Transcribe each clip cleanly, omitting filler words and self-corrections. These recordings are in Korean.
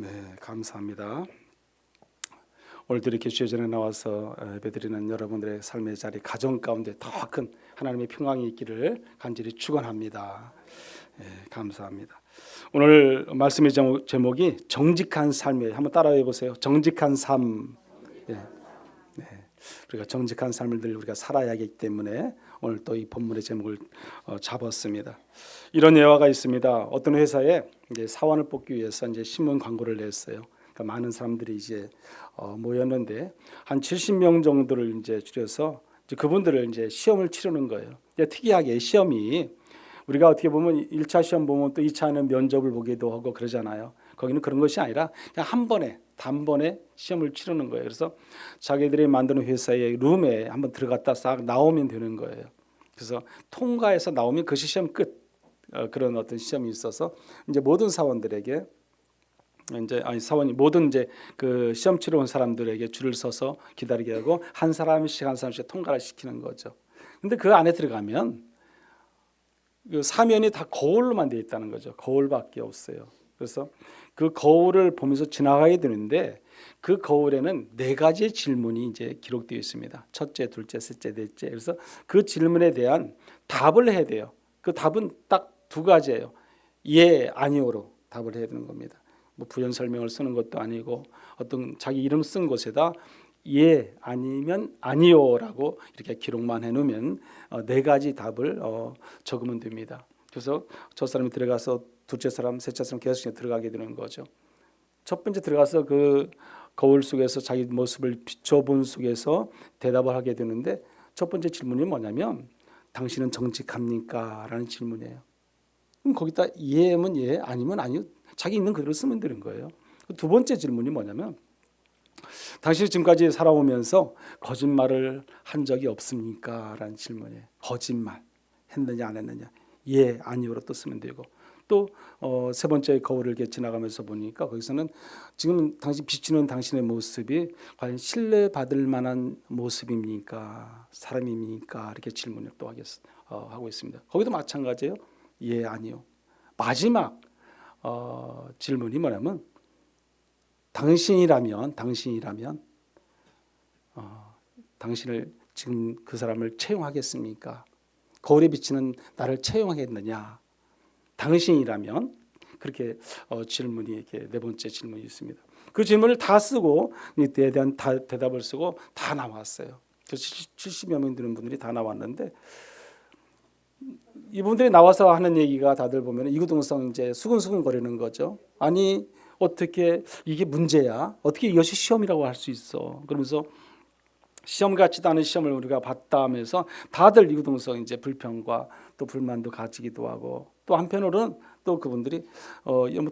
네, 감사합니다. 오늘도 이렇게 주의 전에 나와서 예배드리는 여러분들의 삶의 자리, 가정 가운데 더 큰 하나님의 평강이 있기를 간절히 축원합니다. 감사합니다. 오늘 말씀의 제목이 정직한 삶이에요. 한번 따라해 보세요. 정직한 삶. 우리가 정직한 삶을 늘 우리가 살아야 하기 때문에 오늘 또 이 본문의 제목을 잡았습니다. 이런 예화가 있습니다. 어떤 회사에 이제 사원을 뽑기 위해서 이제 신문 광고를 냈어요. 그러니까 많은 사람들이 이제 모였는데 한 70명 정도를 이제 줄여서 이제 그분들을 이제 시험을 치르는 거예요. 특이하게 시험이 우리가 어떻게 보면 1차 시험 보면 또 2차는 면접을 보기도 하고 그러잖아요. 거기는 그런 것이 아니라 그냥 한 번에 단번에 시험을 치르는 거예요. 그래서 자기들이 만드는 회사의 룸에 한번 들어갔다 싹 나오면 되는 거예요. 그래서 통과해서 나오면 그 시험 끝. 그런 어떤 시험이 있어서 이제 모든 사원들에게 사원이 모든 이제 그 시험 치러 온 사람들에게 줄을 서서 기다리게 하고 한 사람씩 통과를 시키는 거죠. 근데 그 안에 들어가면 그 사면이 다 거울로만 되어 있다는 거죠. 거울밖에 없어요. 그래서 그 거울을 보면서 지나가게 되는데 그 거울에는 4가지의 질문이 이제 기록되어 있습니다. 첫째, 둘째, 셋째, 넷째. 그래서 그 질문에 대한 답을 해야 돼요. 그 답은 딱 2가지예요. 예, 아니오로 답을 해야 되는 겁니다. 뭐 부연 설명을 쓰는 것도 아니고 어떤 자기 이름 쓴 곳에다 예, 아니면 아니오라고 이렇게 기록만 해놓으면 4가지 답을 적으면 됩니다. 그래서 저 사람이 들어가서 둘째 사람, 셋째 사람 계속 들어가게 되는 거죠. 첫 번째 들어가서 그 거울 속에서 자기 모습을 비춰본 속에서 대답을 하게 되는데 첫 번째 질문이 뭐냐면 당신은 정직합니까? 라는 질문이에요. 그럼 거기다 예면 예, 아니면 아니요. 자기 있는 그대로 쓰면 되는 거예요. 2번째 질문이 뭐냐면 당신이 지금까지 살아오면서 거짓말을 한 적이 없습니까? 라는 질문이에요. 거짓말 했느냐 안 했느냐. 예, 아니요로 또 쓰면 되고 또 3번째 거울을 이렇게 지나가면서 보니까 거기서는 지금 당신 비추는 당신의 모습이 과연 신뢰받을 만한 모습입니까? 사람입니까? 이렇게 질문을 또 하고 있습니다. 거기도 마찬가지예요. 예, 아니요. 마지막 질문이 뭐냐면 당신이라면 당신을 지금 그 사람을 채용하겠습니까? 거울에 비치는 나를 채용하겠느냐? 당신이라면 그렇게 질문이 이렇게 4번째 질문이 있습니다. 그 질문을 다 쓰고 이에 대한 대답을 쓰고 다 나왔어요. 70여 명 되는 분들이 다 나왔는데 이분들이 나와서 하는 얘기가 다들 보면 이구동성 이제 수근수근 거리는 거죠. 아니 어떻게 이게 문제야? 어떻게 이것이 시험이라고 할 수 있어? 그러면서 시험 같지도 않은 시험을 우리가 봤다 하면서 다들 이구동성 이제 불평과 또 불만도 가지기도 하고 또 한편으로는 또 그분들이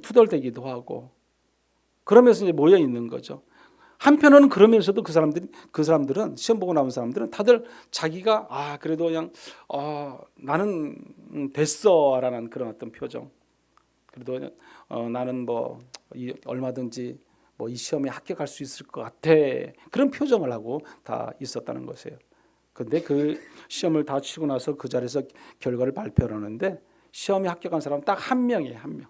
투덜대기도 하고 그러면서 이제 모여 있는 거죠. 한편으로는 그러면서도 그 사람들은 시험 보고 나온 사람들은 다들 자기가 그래도 그냥 나는 됐어라는 그런 어떤 표정. 그래도 나는 얼마든지 이 시험에 합격할 수 있을 것 같아. 그런 표정을 하고 다 있었다는 것이에요. 그런데 그 시험을 다 치고 나서 그 자리에서 결과를 발표를 하는데 시험에 합격한 사람은 딱 한 명이에요. 한 명.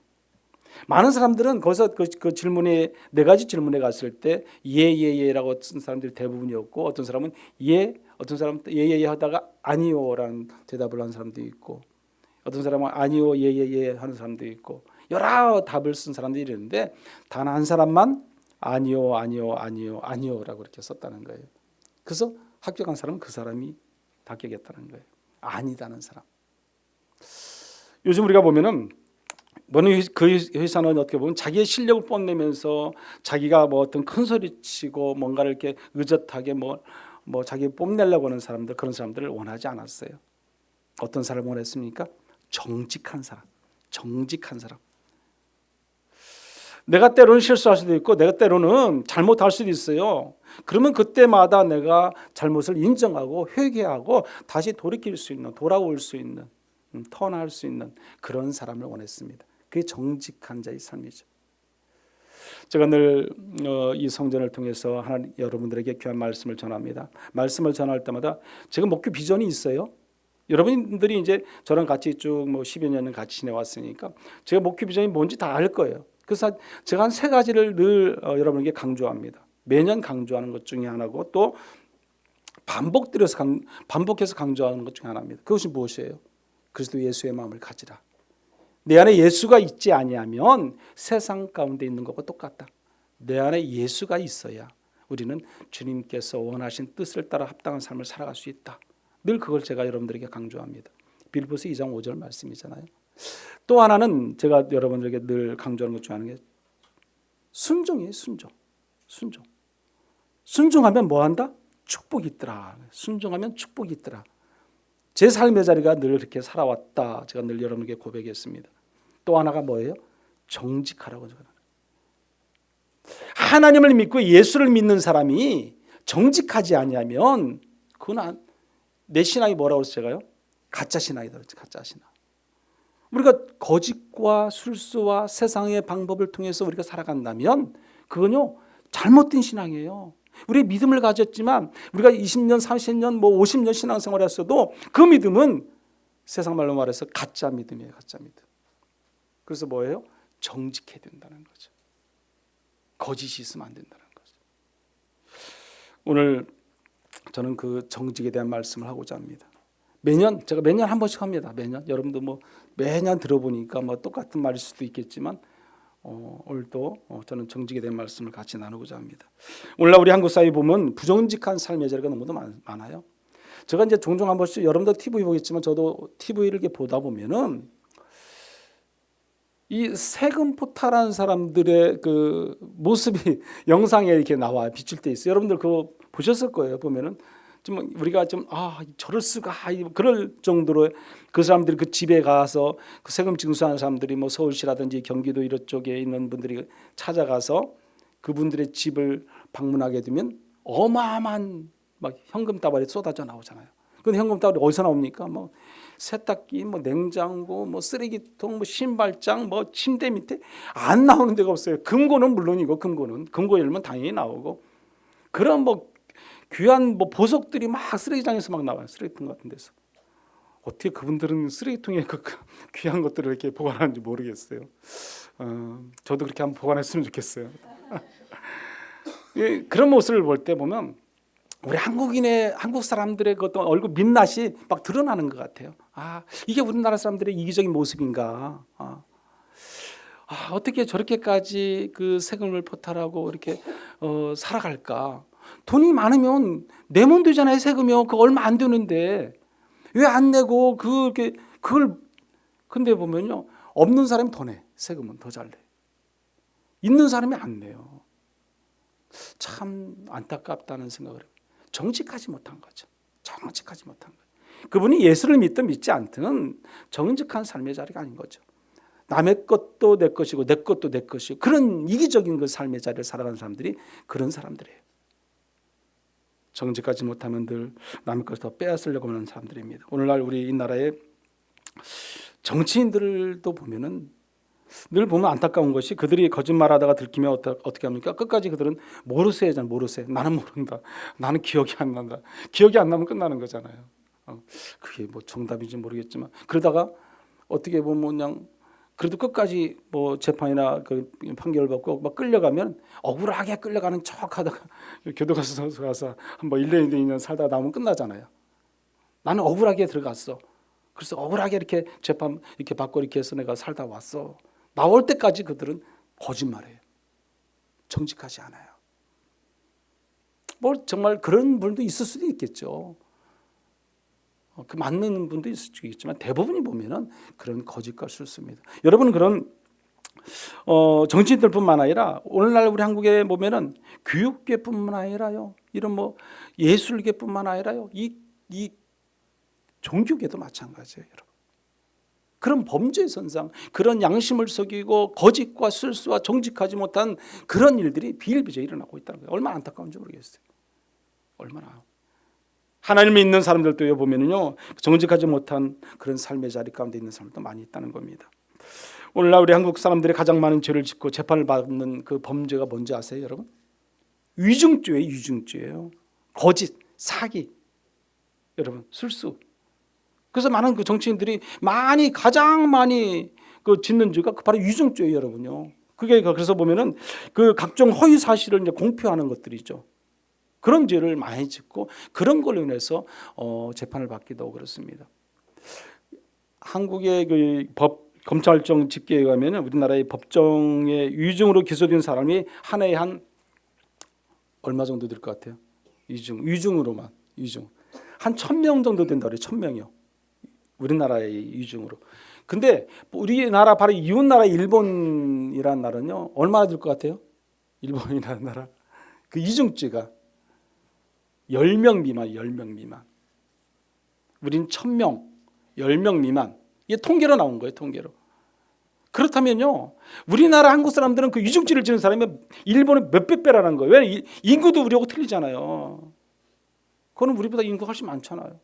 많은 사람들은 거기서 그 질문에 4가지 질문에 갔을 때 예예예라고 쓴 사람들이 대부분이었고 어떤 사람은 예, 어떤 사람은 예예예 하다가 아니요라는 대답을 한 사람도 있고 어떤 사람은 아니요 예예예 하는 사람도 있고 여러 답을 쓴 사람들이 있는데 단 한 사람만 아니요 아니요 아니요 아니요라고 이렇게 썼다는 거예요. 그래서 합격한 사람은 그 사람이 합격했다는 거예요. 아니다는 사람. 요즘 우리가 보면은 그 회사는 어떻게 보면 자기의 실력을 뽐내면서 자기가 어떤 큰 소리 치고 뭔가를 이렇게 의젓하게 자기 뽐내려고 하는 사람들, 그런 사람들을 원하지 않았어요. 어떤 사람을 원했습니까? 정직한 사람. 내가 때로는 실수할 수도 있고 내가 때로는 잘못할 수도 있어요. 그러면 그때마다 내가 잘못을 인정하고 회개하고 다시 돌아올 수 있는 턴할 수 있는 그런 사람을 원했습니다. 그게 정직한 자의 삶이죠. 제가 늘 이 성전을 통해서 하나님 여러분들에게 귀한 말씀을 전합니다. 말씀을 전할 때마다 제가 목표 비전이 있어요. 여러분들이 이제 저랑 같이 쭉 10여 년을 같이 지내왔으니까 제가 목표 비전이 뭔지 다 알 거예요. 그래서 제가 한 세 가지를 늘 여러분에게 강조합니다. 매년 강조하는 것 중에 하나고 또 반복해서 강조하는 것 중에 하나입니다. 그것이 무엇이에요? 그리스도 예수의 마음을 가지라. 내 안에 예수가 있지 아니하면 세상 가운데 있는 것과 똑같다. 내 안에 예수가 있어야 우리는 주님께서 원하신 뜻을 따라 합당한 삶을 살아갈 수 있다. 늘 그걸 제가 여러분들에게 강조합니다. 빌립보서 2장 5절 말씀이잖아요. 또 하나는 제가 여러분들에게 늘 강조하는 것 중에 하나가 순종이에요. 순종. 순종하면 뭐 한다? 축복이 있더라. 순종하면 축복이 있더라. 제 삶의 자리가 늘 이렇게 살아왔다. 제가 늘 여러분에게 고백했습니다. 또 하나가 뭐예요? 정직하라고. 하나님을 믿고 예수를 믿는 사람이 정직하지 아니하면 그건 내 신앙이 뭐라고 그랬어요? 제가요? 가짜 신앙이다 그랬죠. 가짜 신앙. 우리가 거짓과 술수와 세상의 방법을 통해서 우리가 살아간다면 그건요 잘못된 신앙이에요. 우리 믿음을 가졌지만 우리가 20년, 30년, 50년 신앙생활을 했어도 그 믿음은 세상 말로 말해서 가짜 믿음이에요. 가짜 믿음. 그래서 뭐예요? 정직해야 된다는 거죠. 거짓이 있으면 안 된다는 거죠. 오늘 저는 그 정직에 대한 말씀을 하고자 합니다. 제가 매년 한 번씩 합니다. 매년 여러분도 매년 들어보니까 똑같은 말일 수도 있겠지만 오늘도 저는 정직에 대한 말씀을 같이 나누고자 합니다. 오늘날 우리 한국 사회 보면 부정직한 삶의 자리가 너무도 많아요. 제가 이제 종종 한 번씩 여러분도 TV 보겠지만 저도 TV를 이렇게 보다 보면은 이 세금 포탈하는 사람들의 그 모습이 영상에 이렇게 나와 비칠 때 있어요. 여러분들 그거 보셨을 거예요. 보면은 좀 우리가 저럴 수가 그럴 정도로 그 사람들이 그 집에 가서 그 세금 징수하는 사람들이 서울시라든지 경기도 이런 쪽에 있는 분들이 찾아가서 그분들의 집을 방문하게 되면 어마어마한 현금 다발이 쏟아져 나오잖아요. 근데 현금 다발이 어디서 나옵니까? 세탁기, 냉장고, 쓰레기통, 신발장, 침대 밑에 안 나오는 데가 없어요. 금고는 물론이고 금고 열면 당연히 나오고 그런 귀한 보석들이 막 쓰레기장에서 막 나와요. 쓰레기통 같은 데서. 어떻게 그분들은 쓰레기통에 그 귀한 것들을 이렇게 보관하는지 모르겠어요. 저도 그렇게 한번 보관했으면 좋겠어요. 그런 모습을 볼 때 보면 우리 한국 사람들의 그 어떤 얼굴 민낯이 막 드러나는 것 같아요. 이게 우리나라 사람들의 이기적인 모습인가? 어떻게 저렇게까지 그 세금을 포탈하고 이렇게 살아갈까? 돈이 많으면 내면 되잖아요. 세금이요. 그거 얼마 안 되는데 왜 안 내고 그걸 근데 보면요 없는 사람이 더 내. 세금은 더 잘 내. 있는 사람이 안 내요. 참 안타깝다는 생각을 해요. 정직하지 못한 거죠. 정직하지 못한 거예요. 그분이 예수를 믿든 믿지 않든 정직한 삶의 자리가 아닌 거죠. 남의 것도 내 것이고 내 것도 내 것이고 그런 이기적인 그 삶의 자리를 살아가는 사람들이 그런 사람들이에요. 정직하지 못하면 늘 남의 것을 더 빼앗으려고 하는 사람들입니다. 오늘날 우리 이 나라의 정치인들도 보면은 늘 보면 안타까운 것이 그들이 거짓말하다가 들키면 어떻게 합니까? 끝까지 그들은 모르쇠잖아요. 모르쇠. 나는 모른다. 나는 기억이 안 난다. 기억이 안 나면 끝나는 거잖아요. 그게 정답인지 모르겠지만 그러다가 어떻게 보면 그냥 그래도 끝까지 재판이나 그 판결을 받고 끌려가면 억울하게 끌려가는 척하다가 교도소에 가서 한번 1년, 2년 살다가 나오면 끝나잖아요. 나는 억울하게 들어갔어. 그래서 억울하게 이렇게 재판 이렇게 받고 이렇게 해서 내가 살다 왔어. 나올 때까지 그들은 거짓말해요. 정직하지 않아요. 정말 그런 분도 있을 수도 있겠죠. 그 맞는 분도 있을 수 있겠지만 대부분이 보면은 그런 거짓과 술수입니다. 여러분 그런 정치인들뿐만 아니라 오늘날 우리 한국에 보면은 교육계뿐만 아니라요. 이런 예술계뿐만 아니라요. 이 종교계도 마찬가지예요, 여러분. 그런 범죄의 선상, 그런 양심을 속이고 거짓과 술수와 정직하지 못한 그런 일들이 비일비재해 일어나고 있다는 거예요. 얼마나 안타까운지 모르겠어요. 얼마나. 하나님을 믿는 사람들도 보면은요 정직하지 못한 그런 삶의 자리 가운데 있는 사람도 많이 있다는 겁니다. 오늘날 우리 한국 사람들이 가장 많은 죄를 짓고 재판을 받는 그 범죄가 뭔지 아세요, 여러분? 위증죄예요, 위증죄예요. 거짓, 사기, 여러분 술수. 그래서 많은 그 정치인들이 가장 많이 그 짓는 죄가 바로 위증죄예요, 여러분요. 그게 그래서 보면은 그 각종 허위 사실을 이제 공표하는 것들이죠. 그런 죄를 많이 짓고 그런 걸로 인해서 재판을 받기도 하고 그렇습니다. 한국의 그 검찰청 집계에 가면 우리나라의 법정에 위증으로 기소된 사람이 한 해에 한 얼마 정도 될 것 같아요? 위증으로만 한 1,000명 정도 된다 그래요. 1,000명이요. 우리나라의 위증으로. 근데 우리나라 바로 이웃나라 일본이라는 나라는요. 얼마나 될 것 같아요? 일본이라는 나라. 그 위증죄가 10명 미만, 10명 미만. 우린 1,000명, 10명 미만. 이게 통계로 나온 거예요, 통계로. 그렇다면요, 우리나라 한국 사람들은 그 위증죄를 지는 사람이 일본의 몇백 배라는 거예요. 왜? 인구도 우리하고 틀리잖아요. 그거는 우리보다 인구가 훨씬 많잖아요.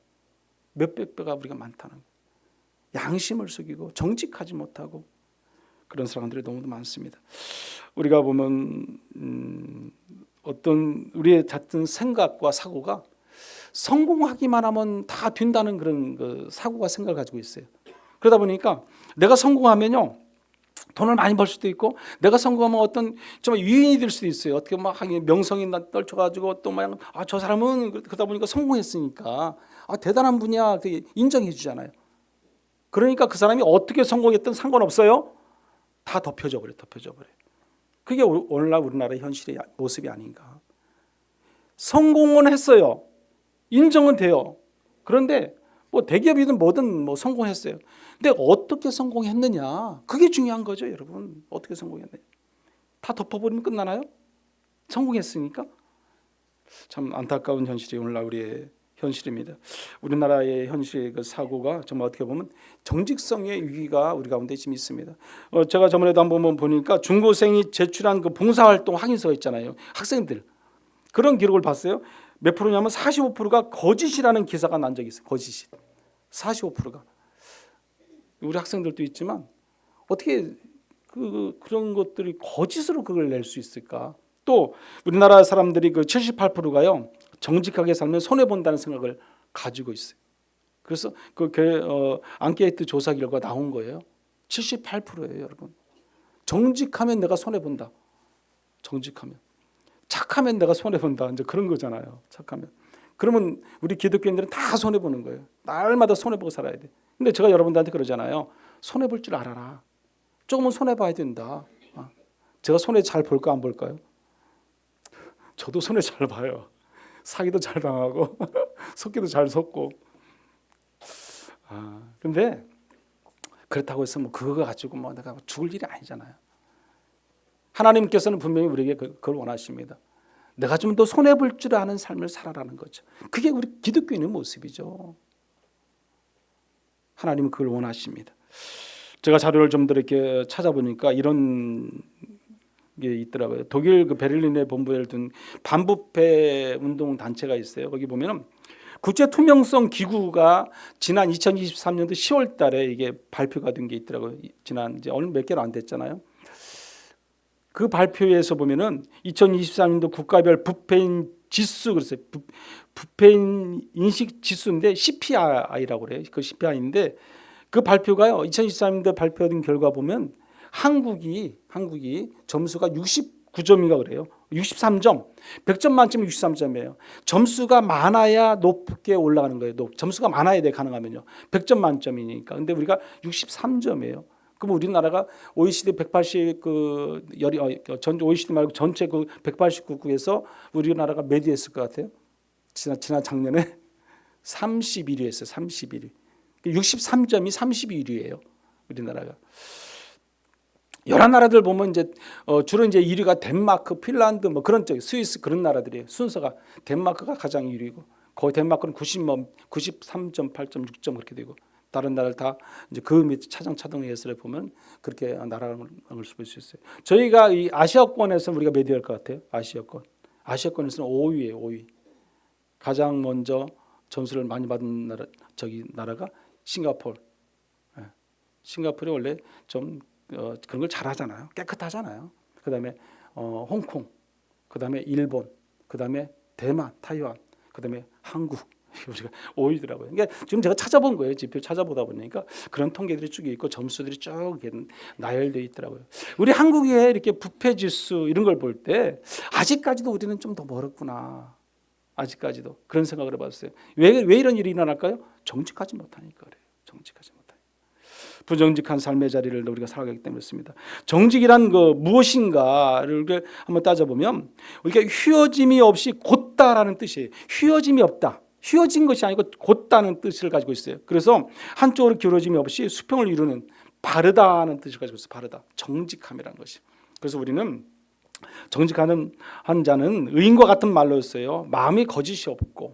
몇백 배가 우리가 많다는 거예요. 양심을 속이고 정직하지 못하고 그런 사람들이 너무도 많습니다. 우리가 보면 어떤 우리의 같은 생각과 사고가 성공하기만 하면 다 된다는 그런 그 사고가 생각을 가지고 있어요. 그러다 보니까 내가 성공하면요 돈을 많이 벌 수도 있고, 내가 성공하면 어떤 정말 유인이 될 수도 있어요. 어떻게 막 명성이 떨쳐가지고 또 막 저 사람은 그러다 보니까 성공했으니까 대단한 분이야 인정해 주잖아요. 그러니까 그 사람이 어떻게 성공했든 상관없어요. 다 덮여져 버려. 그게 오늘날 우리나라의 현실의 모습이 아닌가. 성공은 했어요. 인정은 돼요. 그런데 뭐 대기업이든 뭐든 뭐 성공했어요. 근데 어떻게 성공했느냐, 그게 중요한 거죠, 여러분. 어떻게 성공했느냐. 다 덮어버리면 끝나나요? 성공했으니까. 참 안타까운 현실이 오늘날 우리의 현실입니다. 우리나라의 현실의 그 사고가 정말 어떻게 보면 정직성의 위기가 우리 가운데 지금 있습니다. 제가 저번에도 한번 보니까 중고생이 제출한 그 봉사활동 확인서가 있잖아요. 학생들 그런 기록을 봤어요. 몇 프로냐면 45%가 거짓이라는 기사가 난 적이 있어요. 거짓이 45%가. 우리 학생들도 있지만 어떻게 그런 것들이 거짓으로 그걸 낼 수 있을까? 또 우리나라 사람들이 그 78%가요 정직하게 살면 손해 본다는 생각을 가지고 있어요. 그래서 그 앙케이트 조사 결과 나온 거예요. 78%예요, 여러분. 정직하면 내가 손해 본다. 정직하면. 착하면 내가 손해 본다. 이제 그런 거잖아요. 착하면. 그러면 우리 기독교인들은 다 손해 보는 거예요. 날마다 손해 보고 살아야 돼. 근데 제가 여러분들한테 그러잖아요. 손해 볼 줄 알아라. 조금은 손해 봐야 된다. 제가 손해 잘 볼까 안 볼까요? 저도 손해 잘 봐요. 사기도 잘 당하고 속기도 잘 속고. 근데 그렇다고 해서 뭐 그거 가지고 뭐 내가 죽을 일이 아니잖아요. 하나님께서는 분명히 우리에게 그걸 원하십니다. 내가 좀 더 손해 볼 줄 아는 삶을 살아라는 거죠. 그게 우리 기독교인의 모습이죠. 하나님은 그걸 원하십니다. 제가 자료를 좀 더 이렇게 찾아보니까 이런 게 있더라고요. 독일 그 베를린에 본부를 둔 반부패 운동 단체가 있어요. 거기 보면은 국제 투명성 기구가 지난 2023년도 10월 달에 이게 발표가 된 게 있더라고요. 지난 이제 얼마 몇 개월 안 됐잖아요. 그 발표에서 보면은 2023년도 국가별 부패인 지수 그랬어요. 부패인 인식 지수인데 CPI라고 그래요. 그 CPI인데 그 발표가요. 2023년도 발표된 결과 보면 한국이 점수가 69점인가 그래요. 63점. 100점 만점에 63점이에요. 점수가 많아야 높게 올라가는 거예요. 점수가 많아야 돼 가능하면요. 100점 만점이니까. 근데 우리가 63점이에요. 그럼 우리나라가 OECD 180 전 OECD 말고 전체 그 189국에서 우리나라가 몇 위 했을 것 같아요? 지난 작년에 31위 했어요. 31위. 63점이 31위예요. 우리나라가. 여러 나라들 보면 이제 주로 이제 1위가 덴마크, 핀란드 뭐 그런 쪽, 스위스 그런 나라들이에요. 순서가 덴마크가 가장 1위고, 거의 덴마크는 93.8점, 6점 그렇게 되고, 다른 나라를 다 이제 그 밑 차등 예술에 보면 그렇게 나라를 볼 수 있어요. 저희가 이 아시아권에서 우리가 몇 위 할 것 같아요? 아시아권에서는 5위예요. 5위. 가장 먼저 점수를 많이 받은 나라가 싱가포르. 싱가포르이 원래 좀 그런 걸 잘하잖아요. 깨끗하잖아요. 그다음에 홍콩, 그다음에 일본, 그다음에 대만, 타이완, 그다음에 한국 우리가 오이더라고요. 그러니까 지금 제가 찾아본 거예요. 지표 찾아보다 보니까 그런 통계들이 쭉 있고 점수들이 쭉 나열되어 있더라고요. 우리 한국의 이렇게 부패 지수 이런 걸 볼 때 아직까지도 우리는 좀 더 멀었구나. 아직까지도 그런 생각을 해봤어요. 왜 이런 일이 일어날까요? 정직하지 못하니까 그래요. 정직하지 못하니까. 부정직한 삶의 자리를 우리가 살아가기 때문에 그렇습니다. 정직이란 그 무엇인가를 한번 따져보면 우리가 휘어짐이 없이 곧다라는 뜻이에요. 휘어짐이 없다. 휘어진 것이 아니고 곧다는 뜻을 가지고 있어요. 그래서 한쪽으로 기울어짐이 없이 수평을 이루는 바르다는 뜻을 가지고 있어요. 바르다. 정직함이라는 것이. 그래서 우리는 정직한 한 자는 의인과 같은 말로 했어요. 마음이 거짓이 없고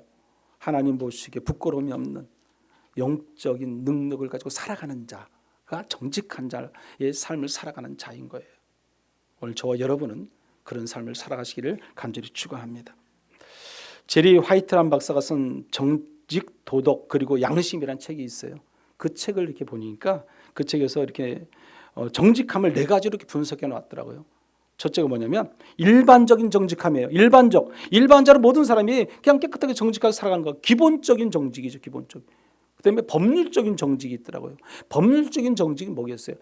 하나님 보시기에 부끄러움이 없는 영적인 능력을 가지고 살아가는 자가 정직한 자의 삶을 살아가는 자인 거예요. 오늘 저와 여러분은 그런 삶을 살아가시기를 간절히 축원합니다. 제리 화이트란 박사가 쓴 정직, 도덕 그리고 양심이라는 책이 있어요. 그 책을 이렇게 보니까 그 책에서 이렇게 정직함을 네 가지로 이렇게 분석해 놨더라고요. 첫째가 뭐냐면 일반적인 정직함이에요. 일반적으로 모든 사람이 그냥 깨끗하게 정직하게 살아가는 거 기본적인 정직이죠. 기본적. 그다음에 법률적인 정직이 있더라고요. 법률적인 정직이 뭐겠어요?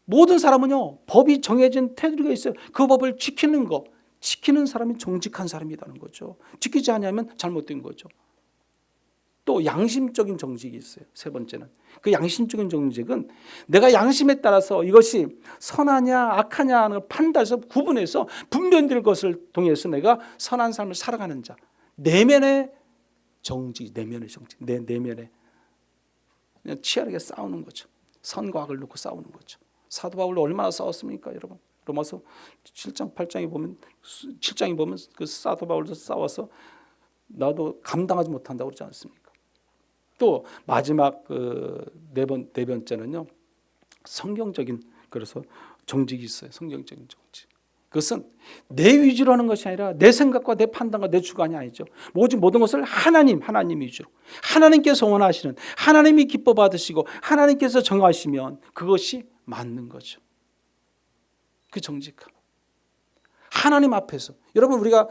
모든 사람은요 법이 정해진 테두리가 있어요. 그 법을 지키는 거, 지키는 사람이 정직한 사람이라는 거죠. 지키지 않으면 잘못된 거죠. 또 양심적인 정직이 있어요. 세 번째는 그 양심적인 정직은 내가 양심에 따라서 이것이 선하냐 악하냐 하는 걸 판단해서 구분해서 분별될 것을 통해서 내가 선한 삶을 살아가는 자. 내면의 정직, 내면의 정직, 내 내면에 그냥 치열하게 싸우는 거죠. 선과 악을 놓고 싸우는 거죠. 사도 바울도 얼마나 싸웠습니까, 여러분? 로마서 7장 8장에 보면 7장에 보면 그 사도 바울도 싸워서 나도 감당하지 못한다고 그러지 않습니까? 또 마지막 그 네 번째는요. 성경적인 그래서 정직이 있어요. 성경적인 정직. 그것은 내 위주로 하는 것이 아니라 내 생각과 내 판단과 내 주관이 아니죠. 모든 것을 하나님 위주로. 하나님께서 원하시는 하나님이 기뻐 받으시고 하나님께서 정하시면 그것이 맞는 거죠. 그 정직함. 하나님 앞에서. 여러분 우리가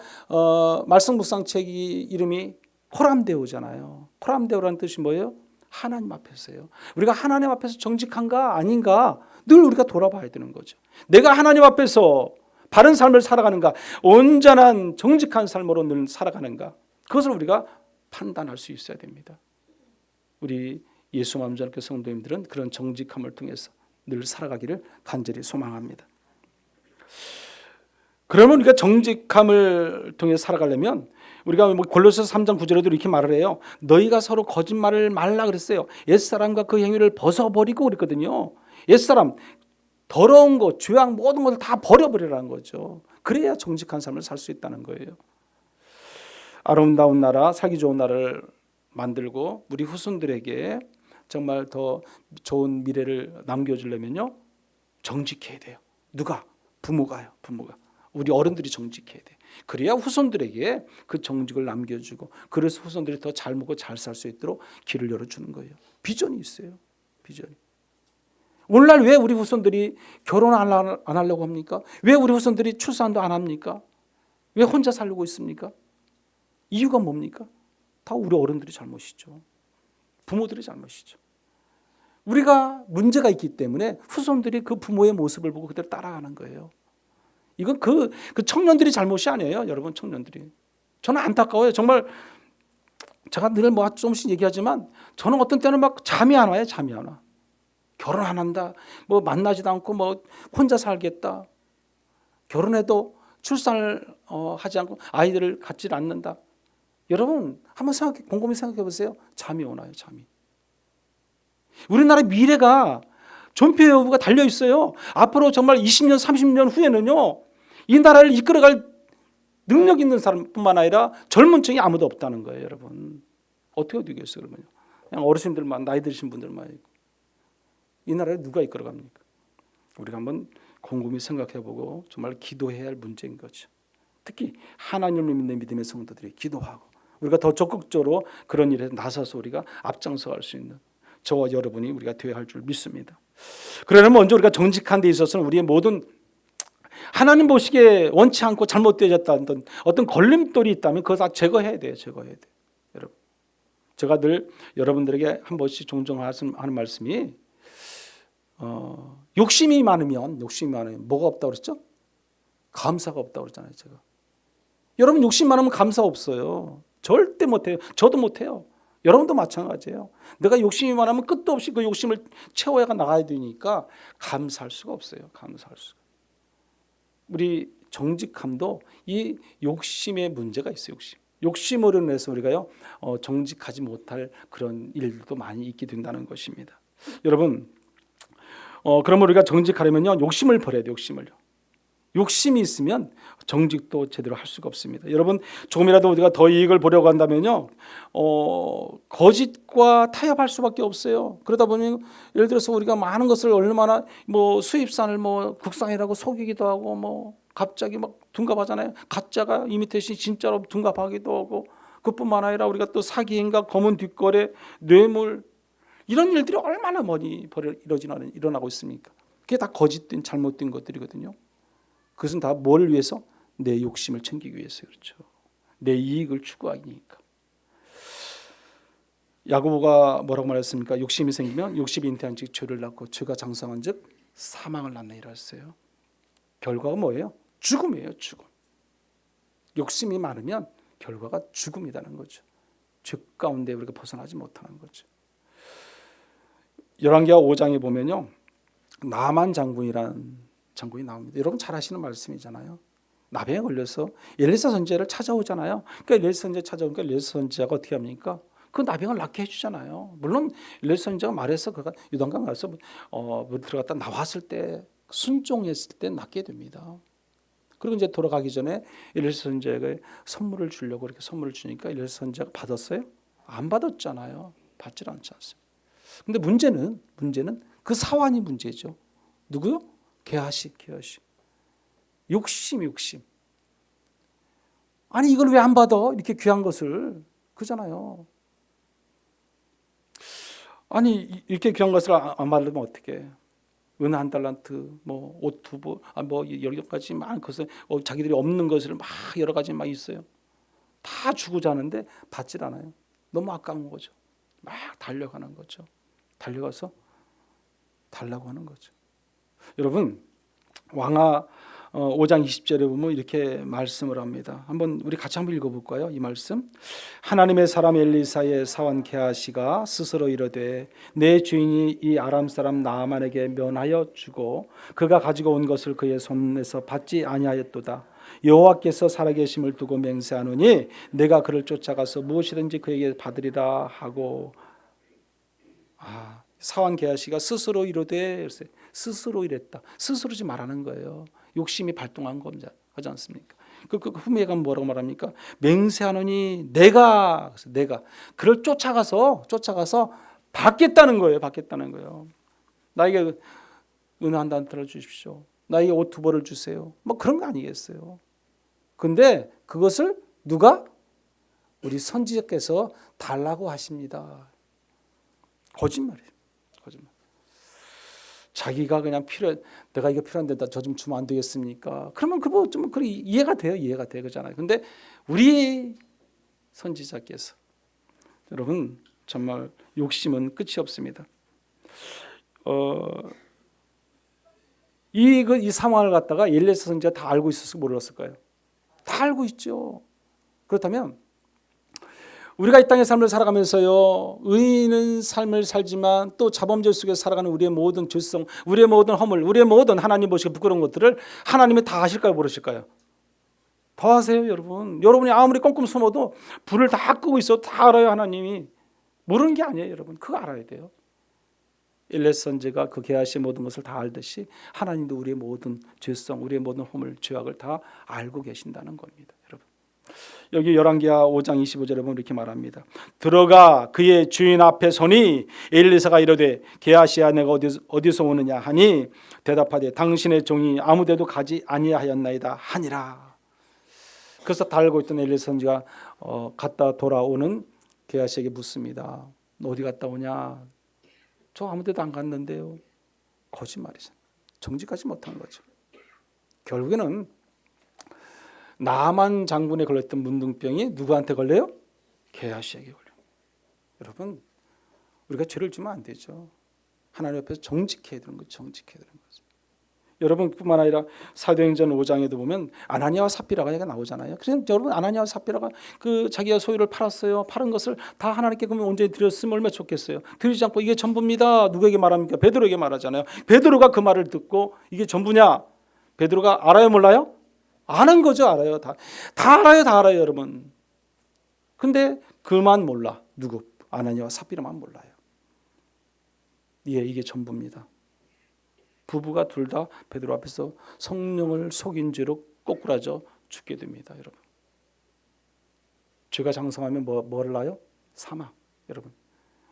말씀 묵상책이 이름이 코람데오잖아요. 코람데오라는 뜻이 뭐예요? 하나님 앞에서요. 우리가 하나님 앞에서 정직한가 아닌가 늘 우리가 돌아봐야 되는 거죠. 내가 하나님 앞에서 바른 삶을 살아가는가, 온전한 정직한 삶으로 늘 살아가는가, 그것을 우리가 판단할 수 있어야 됩니다. 우리 예수 만전교 성도님들은 그런 정직함을 통해서 늘 살아가기를 간절히 소망합니다. 그러면 우리가 정직함을 통해 살아가려면 우리가 골로새서 3장 9절에도 이렇게 말을 해요. 너희가 서로 거짓말을 말라 그랬어요. 옛사람과 그 행위를 벗어버리고 그랬거든요. 옛사람, 더러운 것, 죄악 모든 것을 다 버려버리라는 거죠. 그래야 정직한 삶을 살 수 있다는 거예요. 아름다운 나라, 살기 좋은 나라를 만들고 우리 후손들에게 정말 더 좋은 미래를 남겨주려면요. 정직해야 돼요. 누가? 부모가요. 우리 어른들이 정직해야 돼. 그래야 후손들에게 그 정직을 남겨주고 그래서 후손들이 더 잘 먹고 잘 살 수 있도록 길을 열어주는 거예요. 비전이 있어요. 비전이. 오늘날 왜 우리 후손들이 결혼 안 하려고 합니까? 왜 우리 후손들이 출산도 안 합니까? 왜 혼자 살고 있습니까? 이유가 뭡니까? 다 우리 어른들이 잘못이죠. 부모들이 잘못이죠. 우리가 문제가 있기 때문에 후손들이 그 부모의 모습을 보고 그대로 따라가는 거예요. 이건 그 청년들이 잘못이 아니에요, 여러분. 청년들이. 저는 안타까워요. 정말 제가 늘 뭐 조금씩 얘기하지만 저는 어떤 때는 막 잠이 안 와요. 잠이 안 와. 결혼 안 한다. 뭐 만나지도 않고 뭐 혼자 살겠다. 결혼해도 출산을 하지 않고 아이들을 갖지 않는다. 여러분 한번 곰곰이 생각해 보세요. 잠이 오나요? 잠이. 우리나라 미래가 존폐 여부가 달려 있어요. 앞으로 정말 20년, 30년 후에는요. 이 나라를 이끌어갈 능력 있는 사람뿐만 아니라 젊은 층이 아무도 없다는 거예요, 여러분. 어떻게 되겠어요, 그러면요? 그냥 어르신들만, 나이 드신 분들만 있고. 이 나라를 누가 이끌어갑니까? 우리가 한번 곰곰이 생각해보고 정말 기도해야 할 문제인 거죠. 특히 하나님을 믿는 믿음의 성도들이 기도하고 우리가 더 적극적으로 그런 일에 나서서 우리가 앞장서갈 수 있는 저와 여러분이 우리가 되어야 할 줄 믿습니다. 그러려면 먼저 우리가 정직한 데 있어서는 우리의 모든 하나님 보시기에 원치 않고 잘못되어졌다는 어떤 걸림돌이 있다면 그거 다 제거해야 돼요. 여러분. 제가 늘 여러분들에게 한 번씩 종종 하는 말씀이 욕심이 많으면 뭐가 없다고 그랬죠? 감사가 없다고 그랬잖아요. 제가. 여러분 욕심 많으면 감사 없어요. 절대 못해요. 저도 못해요. 여러분도 마찬가지예요. 내가 욕심이 많으면 끝도 없이 그 욕심을 채워야 나가야 되니까 감사할 수가 없어요. 감사할 수가. 우리 정직함도 이 욕심의 문제가 있어요. 욕심으로 인해서 우리가요 정직하지 못할 그런 일들도 많이 있게 된다는 것입니다. 여러분, 그러면 우리가 정직하려면요 욕심을 버려야 돼요. 욕심이 있으면 정직도 제대로 할 수가 없습니다. 여러분, 조금이라도 우리가 더 이익을 보려고 한다면요 거짓과 타협할 수밖에 없어요. 그러다 보면 예를 들어서 우리가 많은 것을 얼마나 수입산을 국산이라고 속이기도 하고 갑자기 막 둔갑하잖아요. 가짜가 이미테이션 진짜로 둔갑하기도 하고, 그뿐만 아니라 우리가 또 사기행각, 검은 뒷거래, 뇌물, 이런 일들이 얼마나 많이 일어나고 있습니까? 그게 다 거짓된 잘못된 것들이거든요. 그것은 다 뭘 위해서? 내 욕심을 챙기기 위해서. 그렇죠. 내 이익을 추구하니까. 야고보가 뭐라고 말했습니까? 욕심이 생기면 욕심이 잉태한즉 죄를 낳고 죄가 장성한즉 사망을 낳느니라 했어요. 결과가 뭐예요? 죽음이에요. 죽음. 욕심이 많으면 결과가 죽음이라는 거죠. 죄 가운데 우리가 벗어나지 못하는 거죠. 열왕기하 5장에 보면요 나만 장군이라는 장군이 나옵니다. 여러분 잘 아시는 말씀이잖아요. 나병에 걸려서 엘리사 선지자를 찾아오잖아요. 그러니까 엘리사 선지자 찾아오니까 엘리사 선지자가 어떻게 합니까? 그 나병을 낫게 해주잖아요. 물론 엘리사 선지자가 말해서 그가 요단강 가서 물 들어갔다 나왔을 때 순종했을 때 낫게 됩니다. 그리고 이제 돌아가기 전에 엘리사 선지자에게 선물을 주려고 이렇게 선물을 주니까 엘리사 선지자가 받았어요? 안 받았잖아요. 받질 않지 않습니다. 근데 문제는 그 사환이 문제죠. 누구요? 게하시. 욕심. 아니 이걸 왜 안 받아? 이렇게 귀한 것을. 그잖아요. 아니 이렇게 귀한 것을 안 받으면 어떻게? 은 한 달란트, 옷 두 벌, 여러 가지 많은 것을 자기들이 없는 것을 막 여러 가지 막 있어요. 다 주고자 하는데 받질 않아요. 너무 아까운 거죠. 막 달려가는 거죠. 달려가서 달라고 하는 거죠. 여러분, 왕하 5장 20절에 보면 이렇게 말씀을 합니다. 한번 우리 같이 한번 읽어볼까요? 이 말씀. 하나님의 사람 엘리사의 사환 게하시가 스스로 이르되 내 주인이 이 아람 사람 나아만에게 면하여 주고 그가 가지고 온 것을 그의 손에서 받지 아니하였도다. 여호와께서 살아계심을 두고 맹세하노니 내가 그를 쫓아가서 무엇이든지 그에게 받으리라 하고. 사환 게하시가 스스로 이르되, 스스로 이랬다. 스스로지 말하는 거예요. 욕심이 발동한 겁니다. 하지 않습니까? 그 후메가 뭐라고 말합니까? 맹세하노니 내가 그를 쫓아가서 받겠다는 거예요. 나에게 은혜 한 단트를 주십시오. 나에게 옷 두 벌을 주세요. 그런 거 아니겠어요? 근데 그것을 누가? 우리 선지자께서 달라고 하십니다. 거짓말이에요. 자기가 그냥 내가 이거 필요한데 저 좀 주면 안 되겠습니까? 그러면 그거 좀 이해가 돼요. 그잖아요. 근데 우리 선지자께서, 여러분 정말 욕심은 끝이 없습니다. 이 상황을 갖다가 엘리사 선지자 다 알고 있었을까 모르었을까요? 다 알고 있죠. 그렇다면 우리가 이 땅의 삶을 살아가면서요 의인은 삶을 살지만 또 자범죄 속에서 살아가는 우리의 모든 죄성, 우리의 모든 허물, 우리의 모든 하나님 보시기 부끄러운 것들을 하나님이 다 아실까요 모르실까요? 더 아세요. 여러분이 아무리 꼼꼼 숨어도 불을 다 끄고 있어도 다 알아요. 하나님이. 모르는 게 아니에요. 여러분 그거 알아야 돼요. 엘리사 선지자가 그 게하시의 모든 것을 다 알듯이 하나님도 우리의 모든 죄성, 우리의 모든 허물, 죄악을 다 알고 계신다는 겁니다. 여러분 여기 열왕기하 5장 25절에 보면 이렇게 말합니다. 들어가 그의 주인 앞에 서니 엘리사가 이르되 게하시야 내가 어디서 오느냐 하니 대답하되 당신의 종이 아무데도 가지 아니하였나이다 하니라. 그래서 다 알고 있던 엘리사 선지가 갔다 돌아오는 게하시에게 묻습니다. 너 어디 갔다 오냐? 저 아무데도 안 갔는데요. 거짓말이죠. 정직하지 못한 거죠. 결국에는 나만 장군에 걸렸던 문둥병이 누구한테 걸려요? 게하시에게 걸려요. 여러분, 우리가 죄를 지면 안 되죠. 하나님 앞에서 정직해야 되는 거죠. 정직해야 되는 거죠. 여러분뿐만 아니라 사도행전 5장에도 보면 아나니아와 삽비라가 얘가 나오잖아요. 그래서 여러분, 아나니아와 삽비라가 그 자기가 소유를 팔았어요. 팔은 것을 다 하나님께 그러면 온전히 드렸으면 얼마나 좋겠어요. 드리지 않고 이게 전부입니다. 누구에게 말합니까? 베드로에게 말하잖아요. 베드로가 그 말을 듣고 이게 전부냐? 베드로가 알아요, 몰라요? 아는 거죠. 알아요. 다 알아요. 다 알아요, 여러분. 근데 그만 몰라. 누구? 아나니아와 삽비라만 몰라요. 예, 이게 전부입니다. 부부가 둘 다 베드로 앞에서 성령을 속인 죄로 꼬꾸라져 죽게 됩니다, 여러분. 죄가 장성하면 뭐를 낳아요? 사망. 여러분,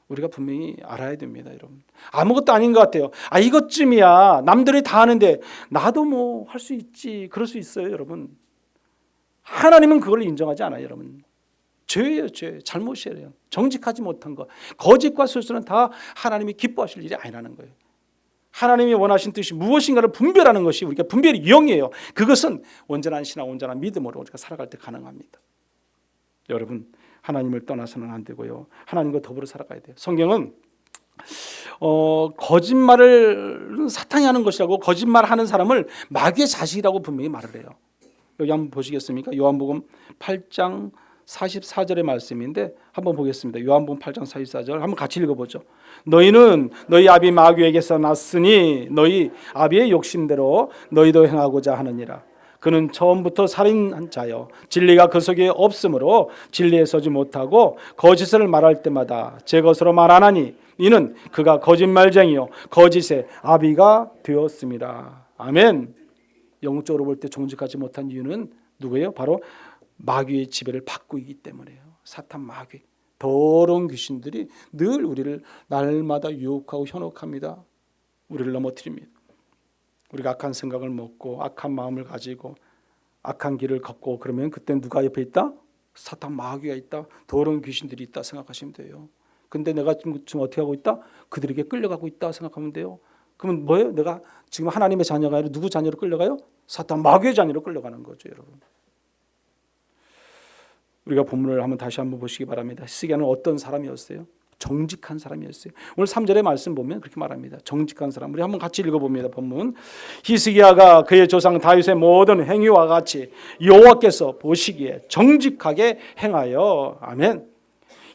우리가 분명히 알아야 됩니다, 여러분. 아무것도 아닌 것 같아요. 이것쯤이야. 남들이 다 하는데 나도 뭐 할 수 있지. 그럴 수 있어요, 여러분. 하나님은 그걸 인정하지 않아요, 여러분. 죄예요, 죄. 잘못이에요. 정직하지 못한 것. 거짓과 술수는 다 하나님이 기뻐하실 일이 아니라는 거예요. 하나님이 원하신 뜻이 무엇인가를 분별하는 것이 우리가 분별의 영이에요. 그것은 온전한 신앙, 온전한 믿음으로 우리가 살아갈 때 가능합니다. 여러분, 하나님을 떠나서는 안 되고요. 하나님과 더불어 살아가야 돼요. 성경은 거짓말을 사탄이 하는 것이라고, 거짓말하는 사람을 마귀의 자식이라고 분명히 말을 해요. 여기 한번 보시겠습니까? 요한복음 8장 44절의 말씀인데 한번 보겠습니다. 요한복음 8장 44절 한번 같이 읽어보죠. 너희는 너희 아비 마귀에게서 났으니 너희 아비의 욕심대로 너희도 행하고자 하느니라. 그는 처음부터 살인한 자요 진리가 그 속에 없으므로 진리에 서지 못하고 거짓을 말할 때마다 제 것으로 말하나니 이는 그가 거짓말쟁이요 거짓의 아비가 되었습니다. 아멘. 영적으로 볼 때 정직하지 못한 이유는 누구예요? 바로 마귀의 지배를 받고 있기 때문에요. 사탄 마귀, 더러운 귀신들이 늘 우리를 날마다 유혹하고 현혹합니다. 우리를 넘어뜨립니다. 우리가 악한 생각을 먹고 악한 마음을 가지고 악한 길을 걷고 그러면 그때 누가 옆에 있다? 사탄 마귀가 있다. 더러운 귀신들이 있다 생각하시면 돼요. 근데 내가 지금 어떻게 하고 있다? 그들에게 끌려가고 있다 생각하면 돼요. 그러면 뭐예요? 내가 지금 하나님의 자녀가 아니라 누구 자녀로 끌려가요? 사탄 마귀의 자녀로 끌려가는 거죠, 여러분. 우리가 본문을 다시 한번 보시기 바랍니다. 히스기야는 어떤 사람이었어요? 정직한 사람이었어요. 오늘 3절의 말씀 보면 그렇게 말합니다. 정직한 사람. 우리 한번 같이 읽어봅니다. 본문. 히스기야가 그의 조상 다윗의 모든 행위와 같이 여호와께서 보시기에 정직하게 행하여. 아멘.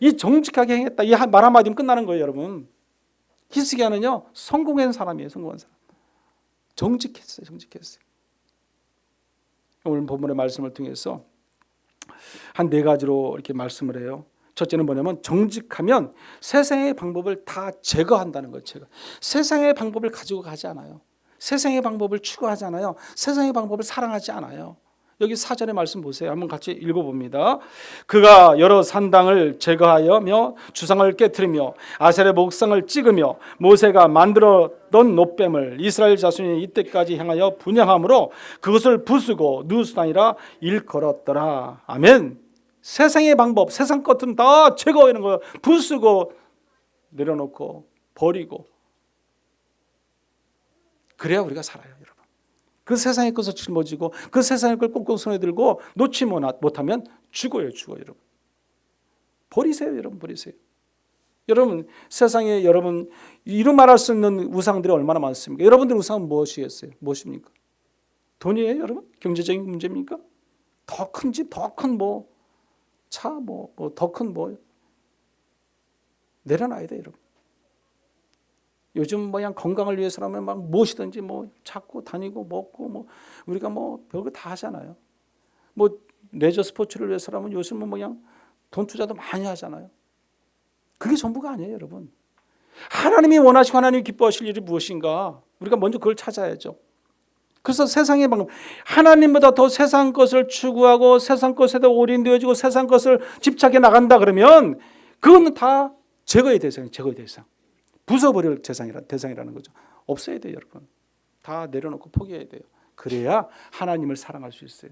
이 정직하게 행했다. 이 말 한마디면 끝나는 거예요, 여러분. 히스기야는요 성공한 사람이에요. 성공한 사람. 정직했어요. 정직했어요. 오늘 본문의 말씀을 통해서 한 네 가지로 이렇게 말씀을 해요. 첫째는 뭐냐면 정직하면 세상의 방법을 다 제거한다는 거예요. 세상의 방법을 가지고 가지 않아요. 세상의 방법을 추구하지 않아요. 세상의 방법을 사랑하지 않아요. 여기 4절의 말씀 보세요. 한번 같이 읽어봅니다. 그가 여러 산당을 제거하여며 주상을 깨트리며 아셀의 목상을 찍으며 모세가 만들었던 놋뱀을 이스라엘 자손이 이때까지 행하여 분향함으로 그것을 부수고 누수단이라 일컬었더라. 아멘. 세상의 방법, 세상 것은 다 제거하는 거예요. 부수고 내려놓고 버리고. 그래야 우리가 살아요, 여러분. 그 세상의 것을 짊어지고 그 세상의 걸 꽁꽁 손에 들고 놓지 못하면 죽어요, 여러분. 버리세요, 여러분, 버리세요. 여러분, 세상에 여러분 이루 말할 수 있는 우상들이 얼마나 많습니까? 여러분들 우상은 무엇이겠어요? 무엇입니까? 돈이에요, 여러분? 경제적인 문제입니까? 더 큰 집, 더 큰 차, 더 큰 내려놔야 돼요, 여러분. 요즘 그냥 건강을 위해서라면 막 무엇이든지 찾고 다니고 먹고 우리가 별거 다 하잖아요. 레저 스포츠를 위해서라면 요즘은 그냥 돈 투자도 많이 하잖아요. 그게 전부가 아니에요, 여러분. 하나님이 원하시고 하나님이 기뻐하실 일이 무엇인가? 우리가 먼저 그걸 찾아야죠. 그래서 세상의 방법, 하나님보다 더 세상 것을 추구하고 세상 것에 더 올인되어지고 세상 것을 집착해 나간다 그러면 그거는 다 제거의 대상이에요. 제거의 대상. 부숴버릴 대상이라는 거죠. 없어야 돼요, 여러분. 다 내려놓고 포기해야 돼요. 그래야 하나님을 사랑할 수 있어요.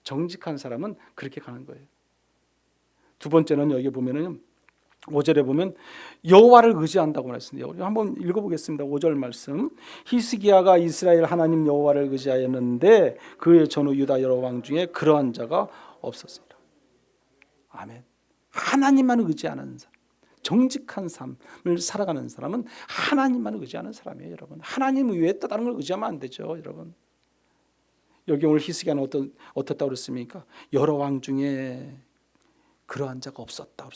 정직한 사람은 그렇게 가는 거예요. 두 번째는 여기 보면은 5절에 보면 여호와를 의지한다고 말했습니다. 우리 한번 읽어보겠습니다. 5절 말씀. 히스기야가 이스라엘 하나님 여호와를 의지하였는데 그의 전후 유다 여러 왕 중에 그러한 자가 없었습니다. 아멘. 하나님만 의지하는 사람. 정직한 삶을 살아가는 사람은 하나님만 의지하는 사람이에요, 여러분. 하나님 외에 또 다른 걸 의지하면 안 되죠, 여러분. 여기 오늘 히스기야는 어떻다고 그랬습니까? 여러 왕 중에 그러한 자가 없었다.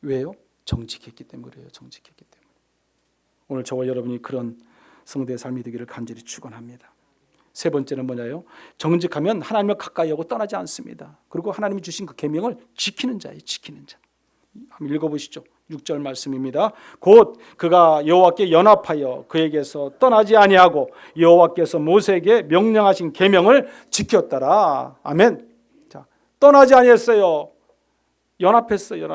왜요? 정직했기 때문에 그래요. 정직했기 때문에. 오늘 저와 여러분이 그런 성도의 삶이 되기를 간절히 축원합니다. 세 번째는 뭐냐요? 정직하면 하나님을 가까이 하고 떠나지 않습니다. 그리고 하나님이 주신 그 계명을 지키는 자예요. 지키는 자. 한번 읽어보시죠. 6절 말씀입니다. 곧 그가 여호와께 연합하여 그에게서 떠나지 아니하고 여호와께서 모세에게 명령하신 계명을 지켰더라. 아멘. 자, 떠나지 아니했어요. 연합했어요.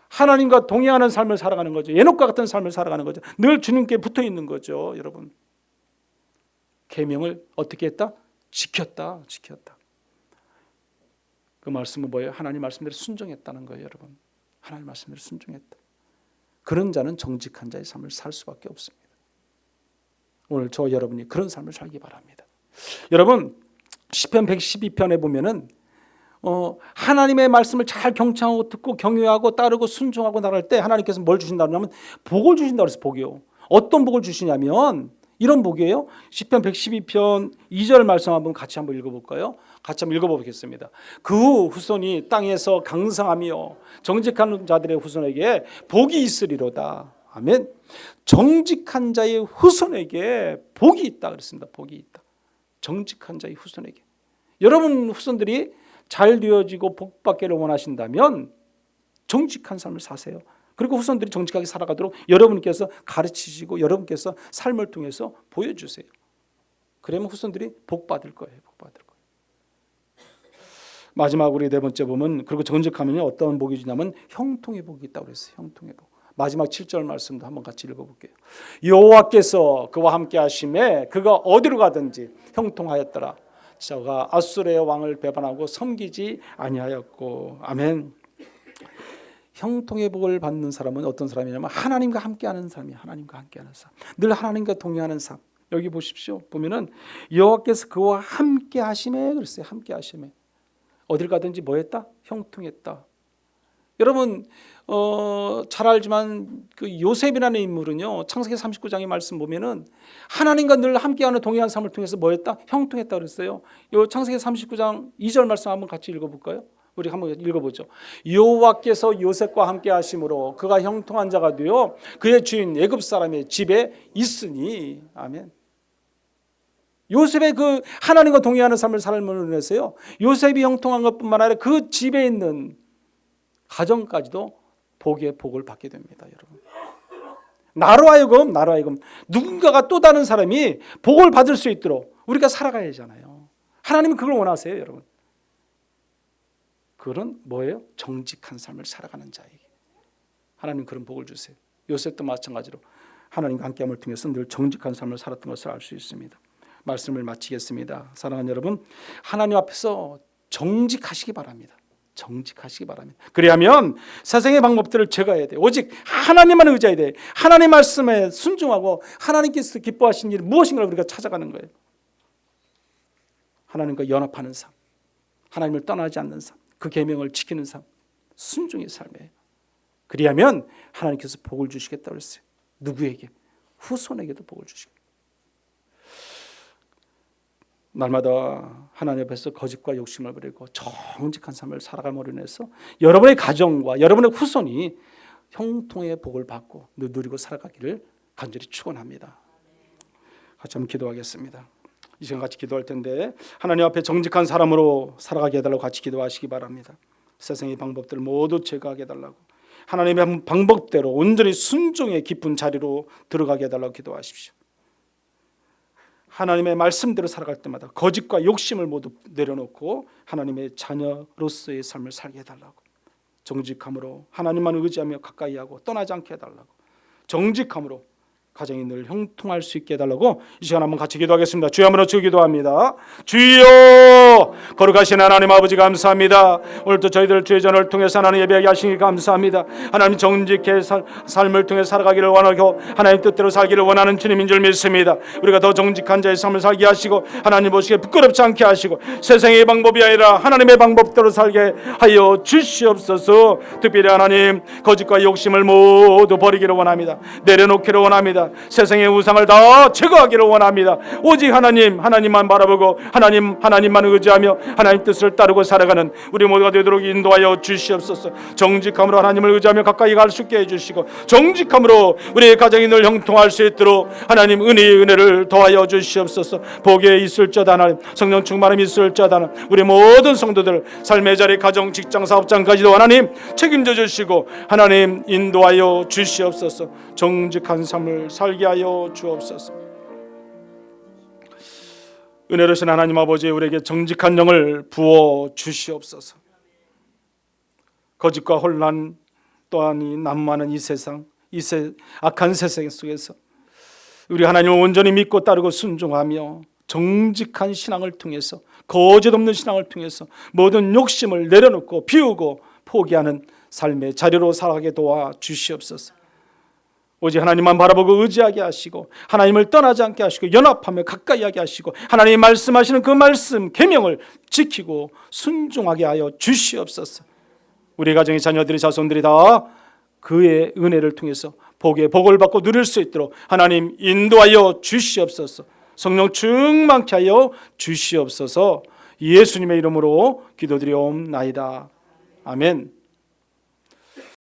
하나님과 동행하는 삶을 살아가는 거죠. 에녹과 같은 삶을 살아가는 거죠. 늘 주님께 붙어 있는 거죠, 여러분. 계명을 어떻게 했다? 지켰다. 그 말씀은 뭐예요? 하나님 말씀대로 순종했다는 거예요, 여러분. 하나님 말씀대로 순종했다. 그런 자는 정직한 자의 삶을 살 수밖에 없습니다. 오늘 저 여러분이 그런 삶을 살기 바랍니다. 여러분, 시편 112편에 보면은 하나님의 말씀을 잘 경청하고 듣고 경외하고 따르고 순종하고 나갈 때 하나님께서 뭘 주신다고 하면 복을 주신다고 그랬어요. 복이요. 어떤 복을 주시냐면 이런 복이에요. 시편 112편 2절 말씀 같이 한번 읽어볼까요? 같이 한번 읽어보겠습니다. 그 후손이 땅에서 강성하며 정직한 자들의 후손에게 복이 있으리로다. 아멘. 정직한 자의 후손에게 복이 있다 그랬습니다. 복이 있다. 정직한 자의 후손에게. 여러분 후손들이 잘 되어지고 복받기를 원하신다면 정직한 삶을 사세요. 그리고 후손들이 정직하게 살아가도록 여러분께서 가르치시고 여러분께서 삶을 통해서 보여주세요. 그러면 후손들이 복받을 거예요. 마지막으로 네 번째 보면 그리고 정직하면 어떤 복이 주냐면 형통의 복이 있다고 그랬어요. 형통의 복. 마지막 7절 말씀도 한번 같이 읽어볼게요. 여호와께서 그와 함께 하심에 그가 어디로 가든지 형통하였더라. 저가 아수르의 왕을 배반하고 섬기지 아니하였고. 아멘. 형통의 복을 받는 사람은 어떤 사람이냐면 하나님과 함께하는 삶이에요. 하나님과 함께하는 삶. 늘 하나님과 동행하는 삶. 여기 보십시오. 보면은 여호와께서 그와 함께 하심에 그랬어요. 함께 하심에. 어딜 가든지 뭐 했다? 형통했다. 여러분 잘 알지만 그 요셉이라는 인물은요. 창세기 39장의 말씀 보면은 하나님과 늘 함께하는 동행한 삶을 통해서 뭐 했다? 형통했다 그랬어요. 요 창세기 39장 2절 말씀 한번 같이 읽어볼까요? 우리 한번 읽어보죠. 여호와께서 요셉과 함께 하심으로 그가 형통한 자가 되어 그의 주인 애굽 사람의 집에 있으니. 아멘. 요셉의 그 하나님과 동행하는 삶을 삶으로 인해서요. 요셉이 형통한 것뿐만 아니라 그 집에 있는 가정까지도 복의 복을 받게 됩니다, 여러분. 나로 하여금 누군가가 또 다른 사람이 복을 받을 수 있도록 우리가 살아가야 하잖아요. 하나님은 그걸 원하세요, 여러분. 그런 뭐예요? 정직한 삶을 살아가는 자에게 하나님 그런 복을 주세요. 요셉도 마찬가지로 하나님과 함께함을 통해서 늘 정직한 삶을 살았던 것을 알 수 있습니다. 말씀을 마치겠습니다. 사랑하는 여러분, 하나님 앞에서 정직하시기 바랍니다. 정직하시기 바랍니다. 그리하면 세상의 방법들을 제거해야 돼요. 오직 하나님만 의지해야 돼요. 하나님 말씀에 순종하고 하나님께서 기뻐하신 일이 무엇인가를 우리가 찾아가는 거예요. 하나님과 연합하는 삶, 하나님을 떠나지 않는 삶, 그 계명을 지키는 삶, 순종의 삶이에요. 그리하면 하나님께서 복을 주시겠다고 했어요. 누구에게? 후손에게도 복을 주시겠다. 날마다 하나님 앞에서 거짓과 욕심을 버리고 정직한 삶을 살아감으로 인해서 여러분의 가정과 여러분의 후손이 형통의 복을 받고 누리고 살아가기를 간절히 축원합니다. 같이 한번 기도하겠습니다. 이 시간 같이 기도할 텐데 하나님 앞에 정직한 사람으로 살아가게 해달라고 같이 기도하시기 바랍니다. 세상의 방법들을 모두 제거하게 해달라고, 하나님의 방법대로 온전히 순종의 깊은 자리로 들어가게 해달라고 기도하십시오. 하나님의 말씀대로 살아갈 때마다 거짓과 욕심을 모두 내려놓고 하나님의 자녀로서의 삶을 살게 해달라고, 정직함으로 하나님만 의지하며 가까이 하고 떠나지 않게 해달라고, 정직함으로 가정이 늘 형통할 수 있게 해달라고 이 시간 한번 같이 기도하겠습니다. 주여 한번 주 기도합니다. 주여 거룩하신 하나님 아버지 감사합니다. 오늘도 저희들 주의 전을 통해서 하나님 예배하게 하시니 감사합니다. 하나님 정직해 삶을 통해 살아가기를 원하고 하나님 뜻대로 살기를 원하는 주님인 줄 믿습니다. 우리가 더 정직한 자의 삶을 살게 하시고 하나님 보시기에 부끄럽지 않게 하시고 세상의 방법이 아니라 하나님의 방법대로 살게 하여 주시옵소서. 특별히 하나님 거짓과 욕심을 모두 버리기를 원합니다. 내려놓기를 원합니다. 세상의 우상을 다 제거하기를 원합니다. 오직 하나님만 바라보고 하나님만 의지하며 하나님 뜻을 따르고 살아가는 우리 모두가 되도록 인도하여 주시옵소서. 정직함으로 하나님을 의지하며 가까이 갈 수 있게 해주시고 정직함으로 우리의 가정이 늘 형통할 수 있도록 하나님 은혜를 더하여 주시옵소서. 복에 있을지어다 하나님 성령 충만함이 있을지어다 하나님 우리 모든 성도들 삶의 자리 가정 직장 사업장까지도 하나님 책임져 주시고 하나님 인도하여 주시옵소서. 정직한 삶을 살게 하여 주옵소서. 은혜로우신 하나님 아버지 우리에게 정직한 영을 부어 주시옵소서. 거짓과 혼란 또한 이 난무하는 이 세상 악한 세상 속에서 우리 하나님을 온전히 믿고 따르고 순종하며 정직한 신앙을 통해서 거짓 없는 신앙을 통해서 모든 욕심을 내려놓고 비우고 포기하는 삶의 자리로 살아가게 도와 주시옵소서. 오직 하나님만 바라보고 의지하게 하시고 하나님을 떠나지 않게 하시고 연합하며 가까이 하게 하시고 하나님이 말씀하시는 그 말씀 계명을 지키고 순종하게 하여 주시옵소서. 우리 가정의 자녀들이 자손들이 다 그의 은혜를 통해서 복의 복을 받고 누릴 수 있도록 하나님 인도하여 주시옵소서. 성령 충만케 하여 주시옵소서. 예수님의 이름으로 기도드리옵나이다. 아멘.